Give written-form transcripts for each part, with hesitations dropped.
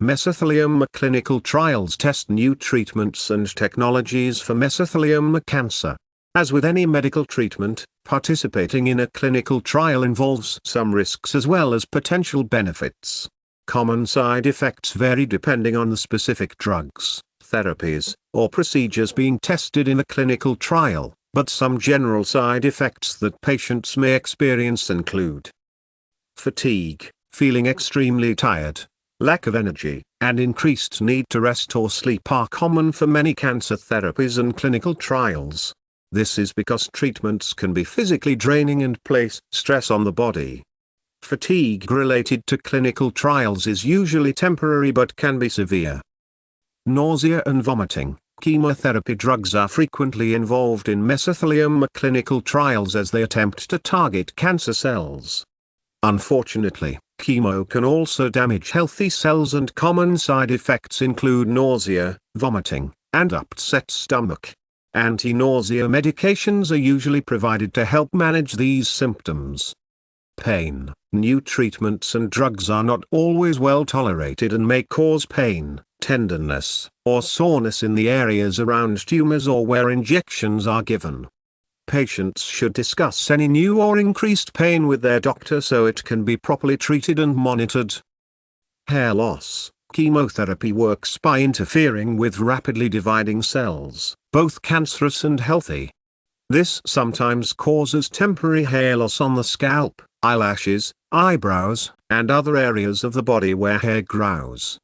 Mesothelioma clinical trials test new treatments and technologies for mesothelioma cancer. As with any medical treatment, participating in a clinical trial involves some risks as well as potential benefits. Common side effects vary depending on the specific drugs, therapies, or procedures being tested in a clinical trial, but some general side effects that patients may experience include fatigue, feeling extremely tired, lack of energy, and increased need to rest or sleep are common for many cancer therapies and clinical trials. This is because treatments can be physically draining and place stress on the body. Fatigue related to clinical trials is usually temporary but can be severe. Nausea and vomiting. Chemotherapy drugs are frequently involved in mesothelioma clinical trials as they attempt to target cancer cells. Unfortunately, chemo can also damage healthy cells, and common side effects include nausea, vomiting, and upset stomach. Anti-nausea medications are usually provided to help manage these symptoms. Pain. New treatments and drugs are not always well tolerated and may cause pain, tenderness, or soreness in the areas around tumors or where injections are given. Patients should discuss any new or increased pain with their doctor so it can be properly treated and monitored. Hair loss. Chemotherapy works by interfering with rapidly dividing cells, both cancerous and healthy. This sometimes causes temporary hair loss on the scalp, eyelashes, eyebrows, and other areas of the body where hair grows.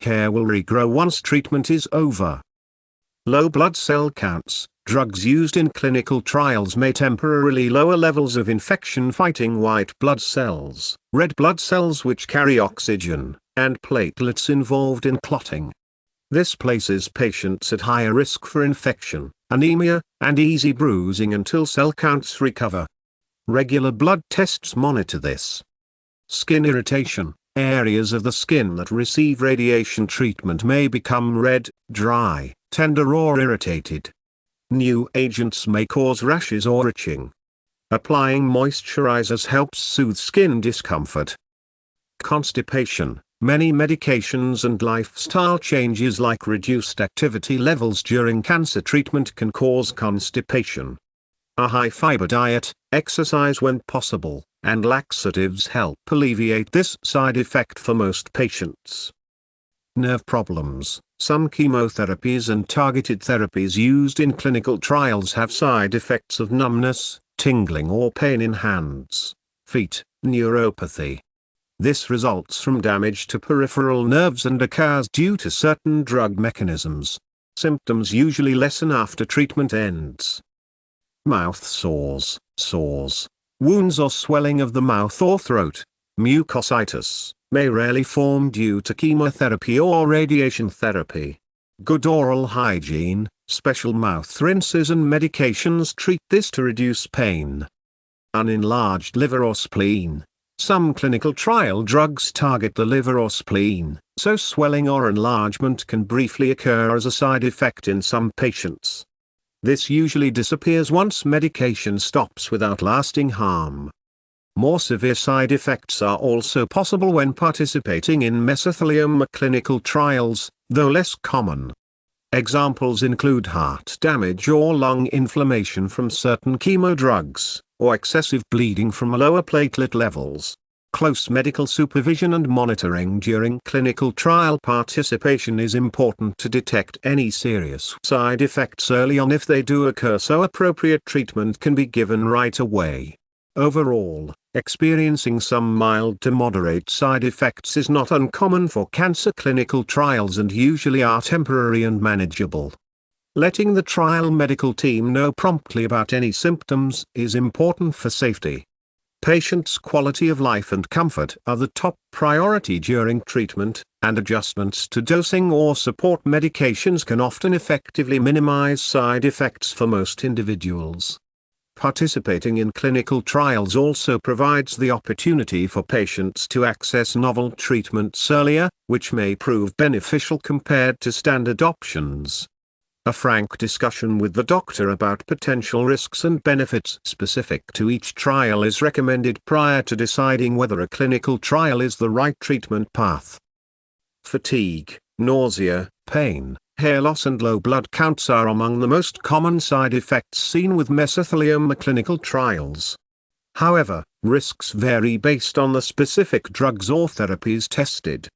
Hair will regrow once treatment is over. Low blood cell counts. Drugs used in clinical trials may temporarily lower levels of infection-fighting white blood cells, red blood cells which carry oxygen, and platelets involved in clotting. This places patients at higher risk for infection, anemia, and easy bruising until cell counts recover. Regular blood tests monitor this. Skin irritation. Areas of the skin that receive radiation treatment may become red, dry, tender, or irritated. New agents may cause rashes or itching. Applying moisturizers helps soothe skin discomfort. Constipation. Many medications and lifestyle changes like reduced activity levels during cancer treatment can cause constipation. A high-fiber diet, exercise when possible, and laxatives help alleviate this side effect for most patients. Nerve problems. Some chemotherapies and targeted therapies used in clinical trials have side effects of numbness, tingling, or pain in hands, feet, neuropathy. This results from damage to peripheral nerves and occurs due to certain drug mechanisms. Symptoms usually lessen after treatment ends. Mouth sores, wounds or swelling of the mouth or throat, mucositis, may rarely form due to chemotherapy or radiation therapy. Good oral hygiene, special mouth rinses and medications treat this to reduce pain. An enlarged liver or spleen. Some clinical trial drugs target the liver or spleen, so swelling or enlargement can briefly occur as a side effect in some patients. This usually disappears once medication stops without lasting harm. More severe side effects are also possible when participating in mesothelioma clinical trials, though less common. Examples include heart damage or lung inflammation from certain chemo drugs, or excessive bleeding from lower platelet levels. Close medical supervision and monitoring during clinical trial participation is important to detect any serious side effects early on if they do occur, so appropriate treatment can be given right away. Overall, experiencing some mild to moderate side effects is not uncommon for cancer clinical trials and usually are temporary and manageable. Letting the trial medical team know promptly about any symptoms is important for safety. Patients' quality of life and comfort are the top priority during treatment, and adjustments to dosing or support medications can often effectively minimize side effects for most individuals. Participating in clinical trials also provides the opportunity for patients to access novel treatments earlier, which may prove beneficial compared to standard options. A frank discussion with the doctor about potential risks and benefits specific to each trial is recommended prior to deciding whether a clinical trial is the right treatment path. Fatigue, nausea, pain, hair loss and low blood counts are among the most common side effects seen with mesothelioma clinical trials. However, risks vary based on the specific drugs or therapies tested.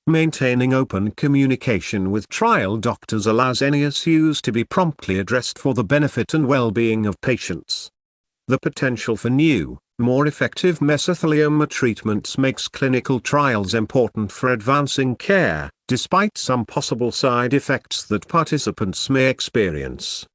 Maintaining open communication with trial doctors allows any issues to be promptly addressed for the benefit and well-being of patients. The potential for new, more effective mesothelioma treatments makes clinical trials important for advancing care, despite some possible side effects that participants may experience.